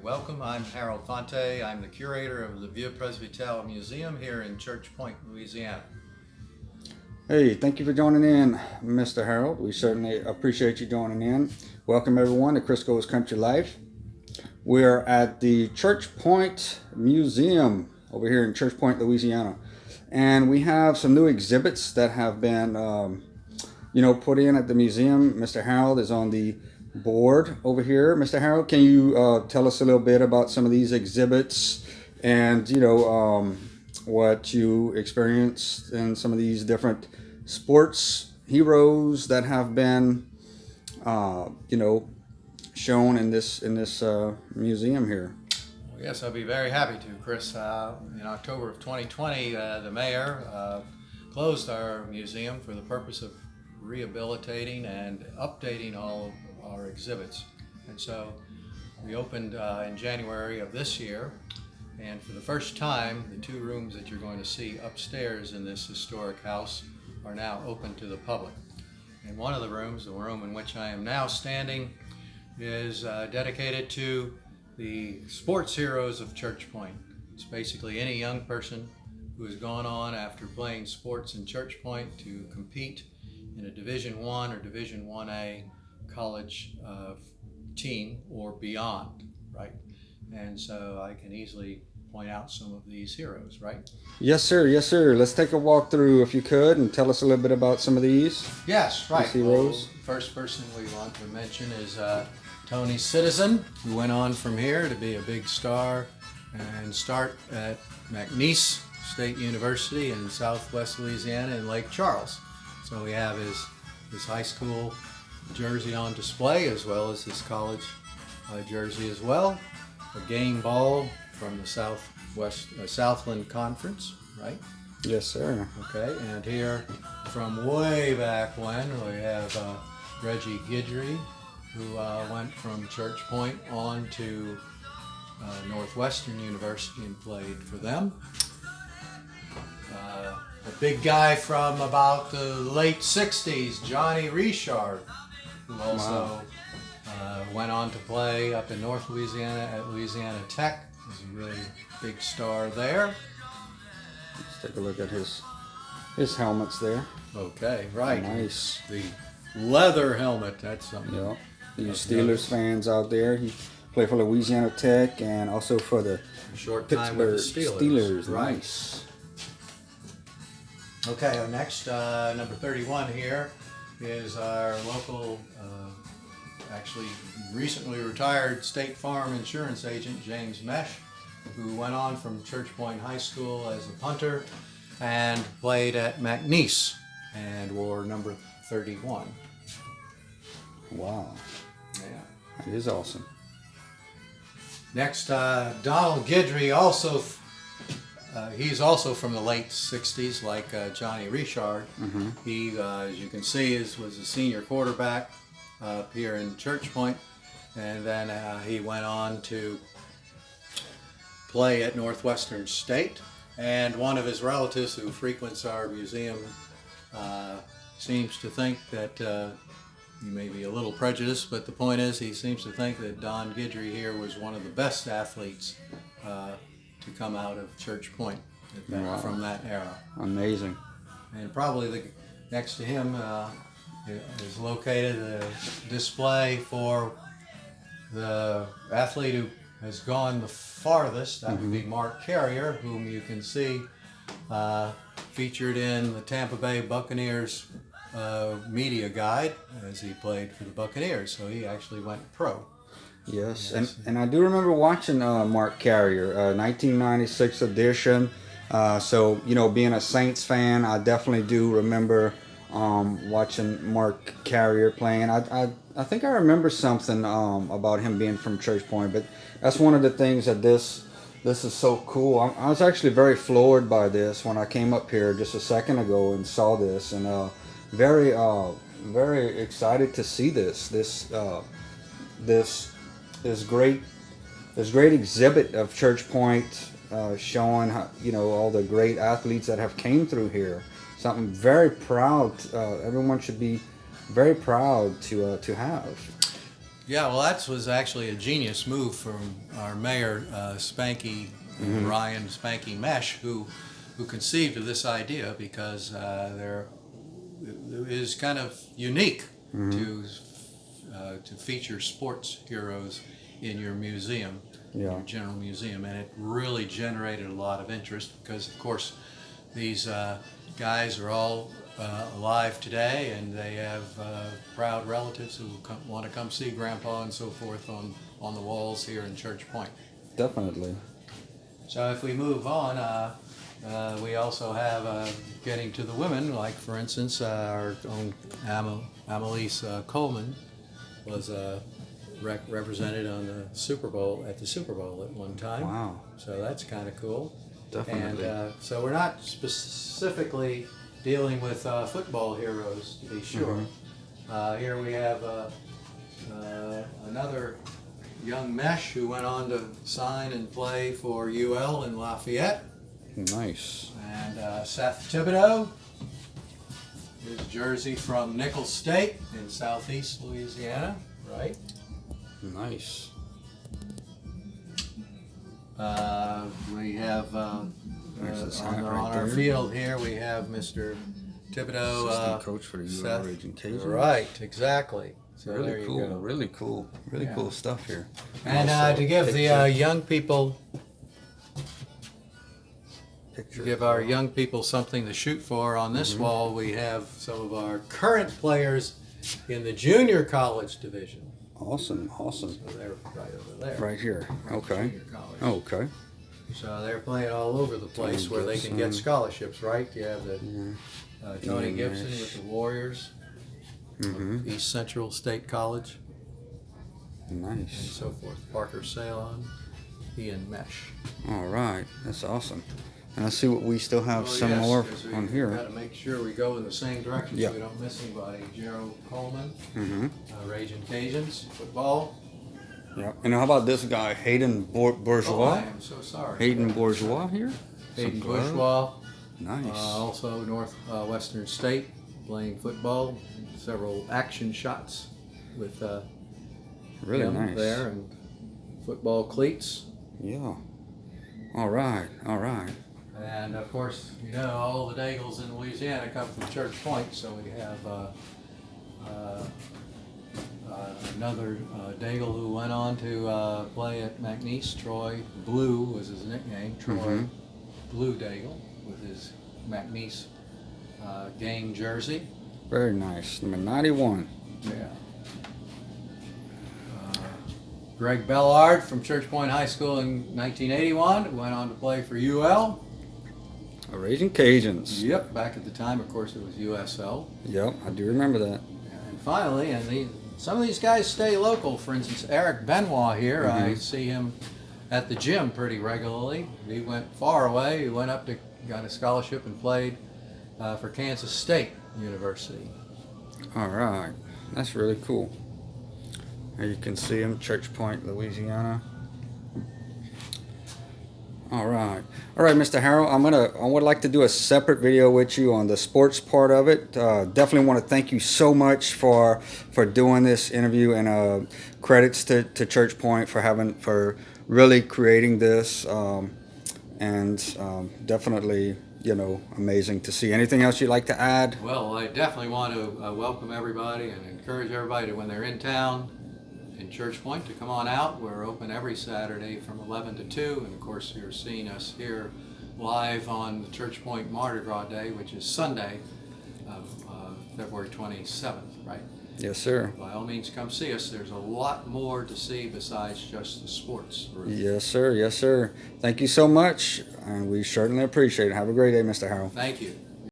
Welcome, I'm Harold Fonte. I'm the curator of the Vieux Presbytère Museum here in Church Point, Louisiana. Hey, thank you for joining in, Mr. Harold. We certainly appreciate you joining in. Welcome, everyone, to Crisco's Country Life. We're at the Church Point Museum over here in Church Point, Louisiana. And we have some new exhibits that have been, put in at the museum. Mr. Harold is on the board over here. Mr. Harold, can you tell us a little bit about some of these exhibits and, what you experienced in some of these different sports heroes that have been, shown in this museum here? Well, yes, I'll be very happy to, Chris. In October of 2020, the mayor closed our museum for the purpose of rehabilitating and updating all of our exhibits. And so we opened in January of this year. And for the first time, the two rooms that you're going to see upstairs in this historic house are now open to the public. And one of the rooms, the room in which I am now standing, is dedicated to the sports heroes of Church Point. It's basically any young person who has gone on after playing sports in Church Point to compete in a Division I or Division 1A college team or beyond, right? And so I can easily point out some of these heroes, right? Yes, sir. Yes, sir. Let's take a walk through, if you could, and tell us a little bit about some of these. Yes, right. These heroes. Well, first person we want to mention is Tony Citizen, who went on from here to be a big star and start at McNeese State University in Southwest Louisiana in Lake Charles. So we have his high school jersey on display as well as his college jersey as well. A game ball from the Southland Conference, right? Yes, sir. Okay, and here from way back when we have Reggie Guidry, who went from Church Point on to Northwestern University and played for them. A big guy from about the late 60s, Johnny Richard, who also went on to play up in North Louisiana at Louisiana Tech. He's a really big star there. Let's take a look at his helmets there. Okay, right. Nice. The leather helmet, that's something. Yeah. You Steelers fans out there. He played for Louisiana Tech and also for the Short time with the Steelers. Right. Nice. Okay, our next, number 31 here, is our local, actually recently retired State Farm insurance agent, James Mesh, who went on from Church Point High School as a punter and played at McNeese and wore number 31. Wow. Yeah. That is awesome. Next, Donald Guidry, he's also from the late 60s, like Johnny Richard. Mm-hmm. He, as you can see, was a senior quarterback up here in Church Point, and then he went on to play at Northwestern State. And one of his relatives who frequents our museum seems to think that he may be a little prejudiced, but the point is he seems to think that Don Guidry here was one of the best athletes to come out of Church Point from that era. Amazing. And probably next to him is located a display for the athlete who has gone the farthest. That would be Mark Carrier, whom you can see featured in the Tampa Bay Buccaneers media guide as he played for the Buccaneers. So he actually went pro. Yes, and I do remember watching Mark Carrier, 1996 edition. So, being a Saints fan, I definitely do remember watching Mark Carrier playing. I think I remember something about him being from Church Point, but that's one of the things that this is so cool. I was actually very floored by this when I came up here just a second ago and saw this, and very excited to see this great exhibit of Church Point, showing how, all the great athletes that have came through here. Something very proud. Everyone should be very proud to have. Yeah, well, that was actually a genius move from our mayor, Spanky, Ryan Spanky Mesh, who conceived of this idea because there it is kind of unique to feature sports heroes in your museum, your general museum, and it really generated a lot of interest because, of course, these guys are all alive today, and they have proud relatives who want to come see Grandpa and so forth on the walls here in Church Point. Definitely. So if we move on, we also have getting to the women, like for instance, our own Amelise Coleman was represented on the Super Bowl at one time. Wow. So that's kind of cool. Definitely. And so we're not specifically dealing with football heroes, to be sure. Here we have another young Mesh who went on to sign and play for UL in Lafayette. Nice. And Seth Thibodeau, his jersey from Nicholls State in southeast Louisiana, right? Nice. We have on right our there. field here, we have Mr. Thibodeau, Assistant coach for the Seth. UL Raging Cajuns. Right, exactly. So there Really you cool. go. Really cool. Really cool stuff here. And Also, to give the young people, picture. give our young people something to shoot for, on this wall we have some of our current players in the junior college division. Awesome. Awesome. So they're right over there. Right here. Okay. Junior college. Okay. So they're playing all over the place Tony where they can get Gibson. scholarships, right? You have the Tony Ian Gibson Nash. with the Warriors, of East Central State College, and Nice. so forth. Parker Salon, Ian Mesh. All right. That's awesome. And I see what we still have some more on here. Got to make sure we go in the same direction Yeah. so we don't miss anybody. Gerald Coleman, Mm-hmm. Raging Cajuns, football. Yeah. And how about this guy, Hayden Oh, Bourgeois? I am so sorry. Hayden Bourgeois here. Hayden Some gloves. Bourgeois. Nice. Also Western State, playing football, several action shots with Really him nice. there, and football cleats. Yeah. All right. All right. And of course, you know, all the Daigles in Louisiana come from Church Point, so we have another Daigle who went on to play at McNeese. Troy Blue was his nickname, Troy Blue Daigle, with his McNeese game jersey. Very nice. Number 91. Yeah. Greg Bellard from Church Point High School in 1981 went on to play for UL. Raging Cajuns. Yep, back at the time, of course, it was USL. Yep, I do remember that. And finally, some of these guys stay local. For instance, Eric Benoit here, I see him at the gym pretty regularly. He went far away. He went up to, got a scholarship and played for Kansas State University. All right, that's really cool. And you can see him, Church Point, Louisiana. All right, Mr. Harold. I would like to do a separate video with you on the sports part of it. Definitely want to thank you so much for doing this interview, and credits to Church Point for really creating this, and definitely, you know, amazing to see. Anything else you'd like to add? Well, I definitely want to welcome everybody and encourage everybody to, when they're in town in Church Point, to come on out. We're open every Saturday from 11 to 2, and of course you're seeing us here live on the Church Point Mardi Gras Day, which is Sunday, February 27th, right? Yes, sir. By all means, come see us. There's a lot more to see besides just the sports. Yes, sir. Yes, sir. Thank you so much, and we certainly appreciate it. Have a great day, Mr. Harold. Thank you.